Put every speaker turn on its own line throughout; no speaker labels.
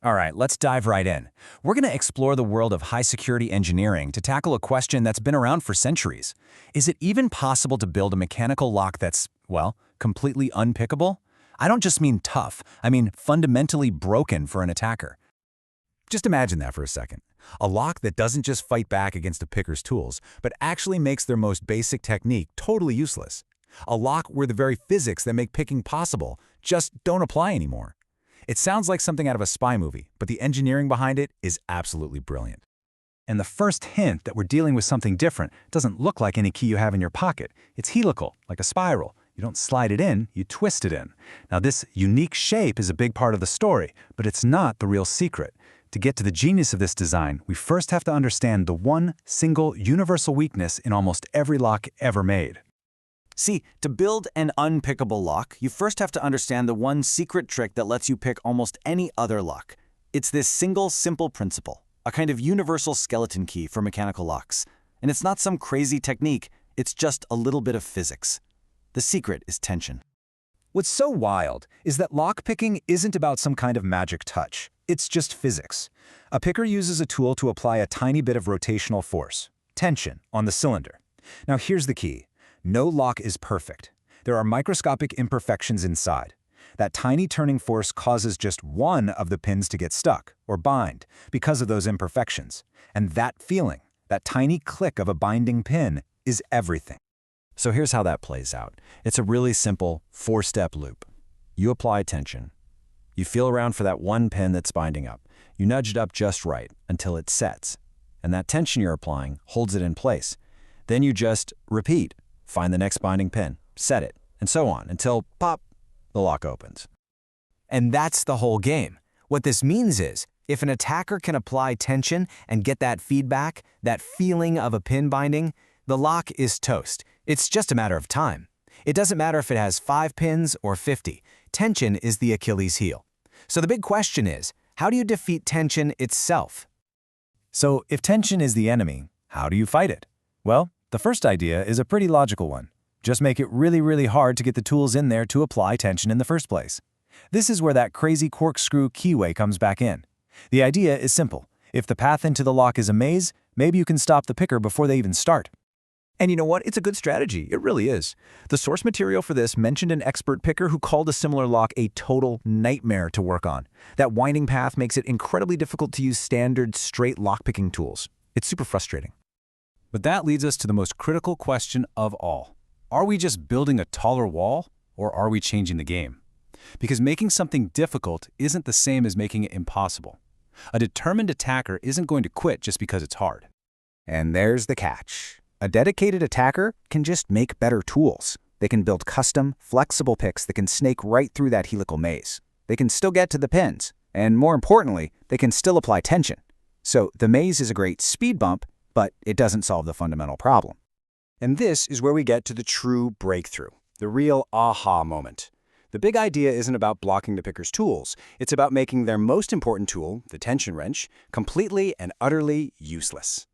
All right, let's dive right in. We're going to explore the world of high-security engineering to tackle a question that's been around for centuries. Is it even possible to build a mechanical lock that's, well, completely unpickable? I don't just mean tough, I mean fundamentally broken for an attacker. Just imagine that for a second. A lock that doesn't just fight back against a picker's tools, but actually makes their most basic technique totally useless. A lock where the very physics that make picking possible just don't apply anymore. It sounds like something out of a spy movie, but the engineering behind it is absolutely brilliant. And the first hint that we're dealing with something different doesn't look like any key you have in your pocket. It's helical, like a spiral. You don't slide it in, you twist it in. Now this unique shape is a big part of the story, but it's not the real secret. To get to the genius of this design, we first have to understand the one single universal weakness in almost every lock ever made.
See, to build an unpickable lock, you first have to understand the one secret trick that lets you pick almost any other lock. It's this single, simple principle, a kind of universal skeleton key for mechanical locks. And it's not some crazy technique, it's just a little bit of physics. The secret is tension.
What's so wild is that lockpicking isn't about some kind of magic touch. It's just physics. A picker uses a tool to apply a tiny bit of rotational force, tension, on the cylinder. Now here's the key. No lock is perfect. There are microscopic imperfections inside. That tiny turning force causes just one of the pins to get stuck, or bind, because of those imperfections. And that feeling, that tiny click of a binding pin, is everything.
So here's how that plays out. It's a really simple four-step loop. You apply tension. You feel around for that one pin that's binding up. You nudge it up just right until it sets. And that tension you're applying holds it in place. Then you just repeat. Find the next binding pin, set it, and so on until, pop, the lock opens.
And that's the whole game. What this means is, if an attacker can apply tension and get that feedback, that feeling of a pin binding, the lock is toast. It's just a matter of time. It doesn't matter if it has 5 pins or 50. Tension is the Achilles heel. So the big question is, how do you defeat tension itself?
So if tension is the enemy, how do you fight it? Well, the first idea is a pretty logical one. Just make it really hard to get the tools in there to apply tension in the first place. This is where that crazy corkscrew keyway comes back in. The idea is simple. If the path into the lock is a maze, maybe you can stop the picker before they even start.
And you know what? It's a good strategy. It really is. The source material for this mentioned an expert picker who called a similar lock a total nightmare to work on. That winding path makes it incredibly difficult to use standard, straight lockpicking tools. It's super frustrating.
But that leads us to the most critical question of all. Are we just building a taller wall, or are we changing the game? Because making something difficult isn't the same as making it impossible. A determined attacker isn't going to quit just because it's hard.
And there's the catch. A dedicated attacker can just make better tools. They can build custom, flexible picks that can snake right through that helical maze. They can still get to the pins, and more importantly, they can still apply tension. So the maze is a great speed bump, but it doesn't solve the fundamental problem.
And this is where we get to the true breakthrough, the real aha moment. The big idea isn't about blocking the picker's tools. It's about making their most important tool, the tension wrench, completely and utterly useless.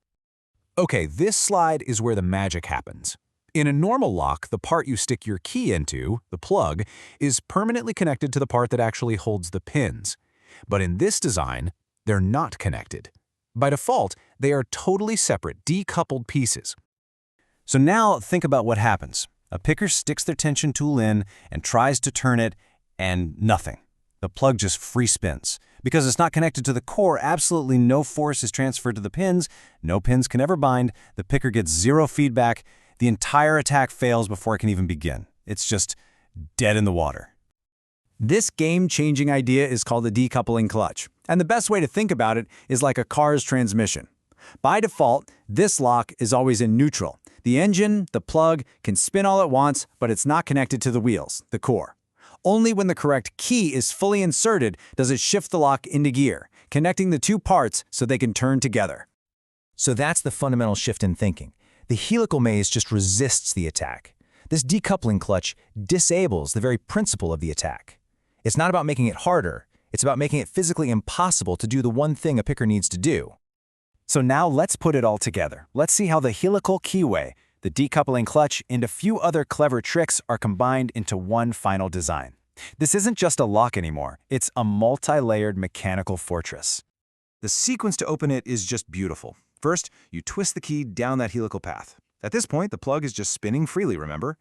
Okay, this slide is where the magic happens. In a normal lock, the part you stick your key into, the plug, is permanently connected to the part that actually holds the pins. But in this design, they're not connected. By default, they are totally separate, decoupled pieces.
So now think about what happens. A picker sticks their tension tool in and tries to turn it, and nothing. The plug just free spins. Because it's not connected to the core, absolutely no force is transferred to the pins, no pins can ever bind, the picker gets zero feedback, the entire attack fails before it can even begin. It's just dead in the water.
This game-changing idea is called the decoupling clutch. And the best way to think about it is like a car's transmission. By default, this lock is always in neutral. The engine, the plug, can spin all it wants, but it's not connected to the wheels, the core. Only when the correct key is fully inserted does it shift the lock into gear, connecting the two parts so they can turn together.
So that's the fundamental shift in thinking. The helical maze just resists the attack. This decoupling clutch disables the very principle of the attack. It's not about making it harder, it's about making it physically impossible to do the one thing a picker needs to do.
So now let's put it all together. Let's see how the helical keyway, the decoupling clutch, and a few other clever tricks are combined into one final design.
This isn't just a lock anymore. It's a multi-layered mechanical fortress. The sequence to open it is just beautiful. First, you twist the key down that helical path. At this point, the plug is just spinning freely, remember?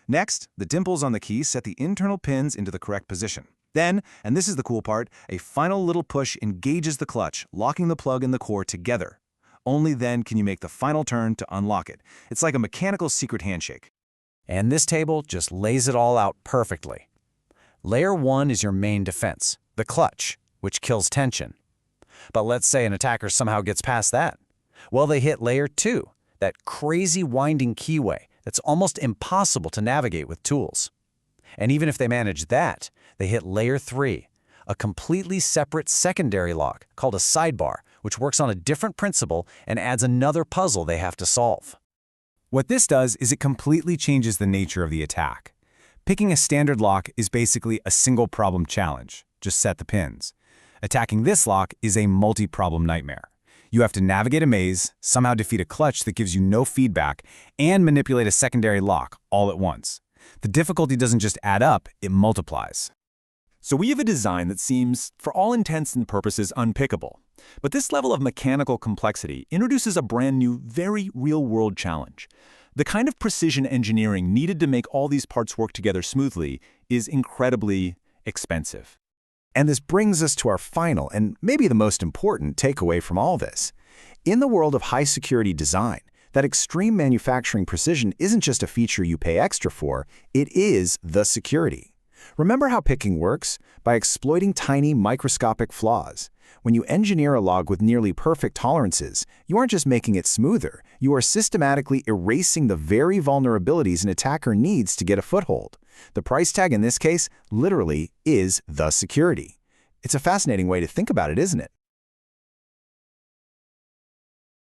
Next, the dimples on the key set the internal pins into the correct position. Then, and this is the cool part, a final little push engages the clutch, locking the plug and the core together. Only then can you make the final turn to unlock it. It's like a mechanical secret handshake.
And this table just lays it all out perfectly. Layer 1 is your main defense, the clutch, which kills tension. But let's say an attacker somehow gets past that. Well, they hit Layer 2, that crazy winding keyway that's almost impossible to navigate with tools. And even if they manage that, they hit Layer 3, a completely separate secondary lock called a sidebar, which works on a different principle and adds another puzzle they have to solve.
What this does is it completely changes the nature of the attack. Picking a standard lock is basically a single problem challenge. Just set the pins. Attacking this lock is a multi-problem nightmare. You have to navigate a maze, somehow defeat a clutch that gives you no feedback, and manipulate a secondary lock all at once. The difficulty doesn't just add up, it multiplies.
So we have a design that seems, for all intents and purposes, unpickable. But this level of mechanical complexity introduces a brand new, very real-world challenge. The kind of precision engineering needed to make all these parts work together smoothly is incredibly expensive.
And this brings us to our final and maybe the most important takeaway from all this. In the world of high-security design, that extreme manufacturing precision isn't just a feature you pay extra for, it is the security. Remember how picking works? By exploiting tiny, microscopic flaws. When you engineer a log with nearly perfect tolerances, you aren't just making it smoother, you are systematically erasing the very vulnerabilities an attacker needs to get a foothold. The price tag in this case literally is the security. It's a fascinating way to think about it, isn't it?